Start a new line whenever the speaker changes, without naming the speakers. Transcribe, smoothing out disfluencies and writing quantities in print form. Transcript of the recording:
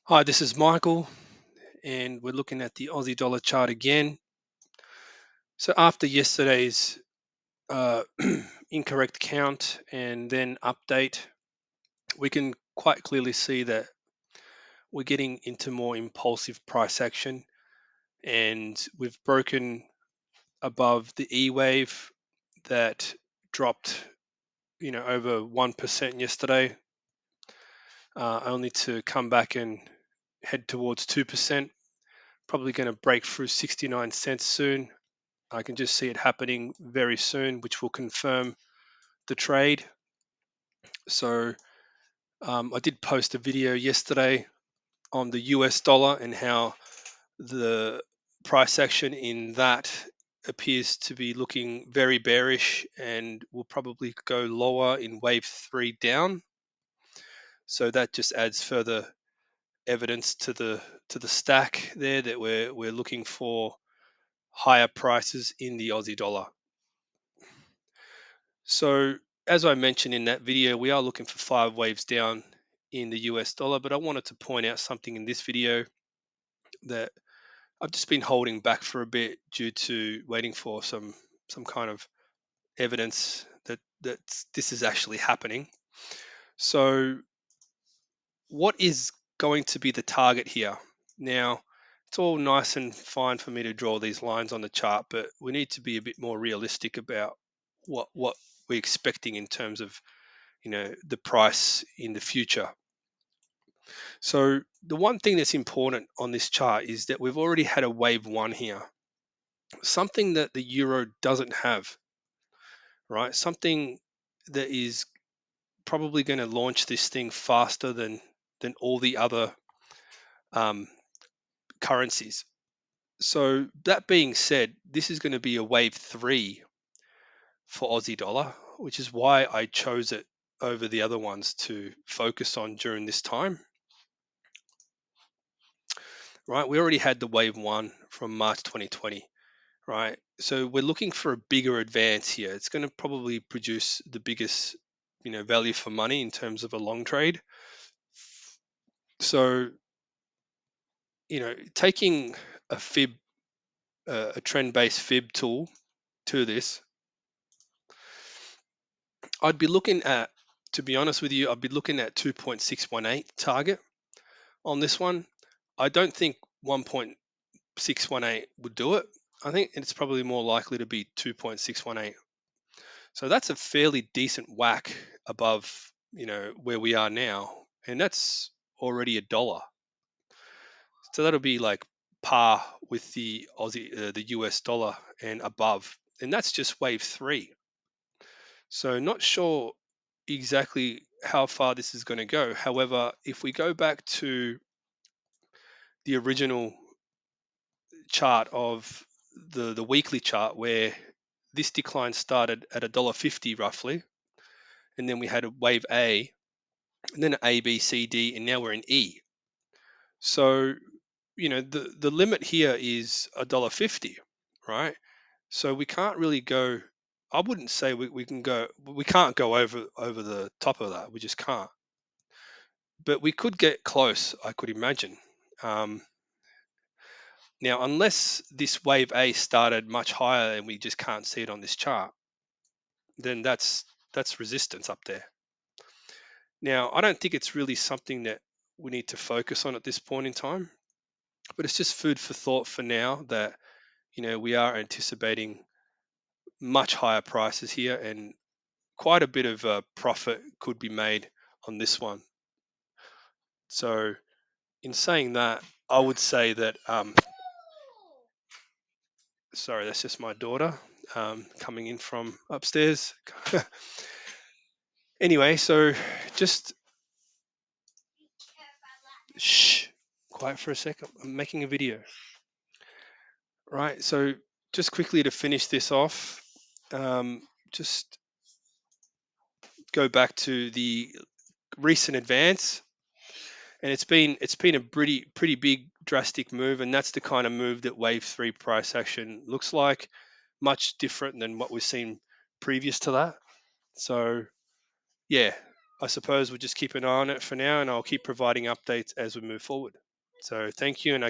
Hi, this is Michael, and we're looking at the Aussie dollar chart again. So, after yesterday's uh, incorrect count and then update, we can quite clearly see that we're getting into more impulsive price action, and we've broken above the E wave that dropped, over 1% yesterday, only to come back and head towards 2%. Probably going to break through 69 cents soon. I can just see it happening very soon, which will confirm the trade. So I did post a video yesterday on the US dollar and how the price action in that appears to be looking very bearish and will probably go lower in wave three down. So that just adds further evidence to the stack there that we're looking for higher prices in the Aussie dollar. So, as I mentioned in that video, we are looking for five waves down in the US dollar, but I wanted to point out something in this video that I've just been holding back for a bit due to waiting for some kind of evidence that this is actually happening. So, what is going to be the target here? Now, it's all nice and fine for me to draw these lines on the chart, but we need to be a bit more realistic about what we're expecting in terms of the price in the future. So the one thing that's important on this chart is that we've already had a wave one here, something that the euro doesn't have, right? Something that is probably going to launch this thing faster than all the other um, currencies. So that being said, this is going to be a wave three for Aussie dollar, which is why I chose it over the other ones to focus on during this time. Right, we already had the wave one from March 2020, right? So we're looking for a bigger advance here. It's going to probably produce the biggest, value for money in terms of a long trade. So, taking a fib, a trend-based fib tool to this, I'd be looking at, to be honest with you, I'd be looking at 2.618 target on this one. I don't think 1.618 would do it. I think it's probably more likely to be 2.618. So that's a fairly decent whack above, where we are now, and that's already a dollar. So that'll be like par with the US dollar and above, and that's just wave three. So not sure exactly how far this is going to go. However, if we go back to the original chart of the weekly chart where this decline started at $1.50 roughly, and then we had a wave A, and then A, B, C, D, and now we're in E. So, the limit here is $1.50, right? So we can't really go. I wouldn't say we can go. We can't go over the top of that. We just can't. But we could get close. I could imagine. Um, Now, unless this wave A started much higher and we just can't see it on this chart, then that's resistance up there. Now, I don't think it's really something that we need to focus on at this point in time, but it's just food for thought for now that we are anticipating much higher prices here and quite a bit of profit could be made on this one. So, in saying that, I would say that, sorry, that's just my daughter coming in from upstairs. Anyway, so just shh, quiet for a second. I'm making a video. Right. So, just quickly to finish this off, just go back to the recent advance, and it's been a pretty big drastic move, and that's the kind of move that wave three price action looks like, much different than what we've seen previous to that. So yeah, I suppose we'll just keep an eye on it for now, and I'll keep providing updates as we move forward. So thank you, and I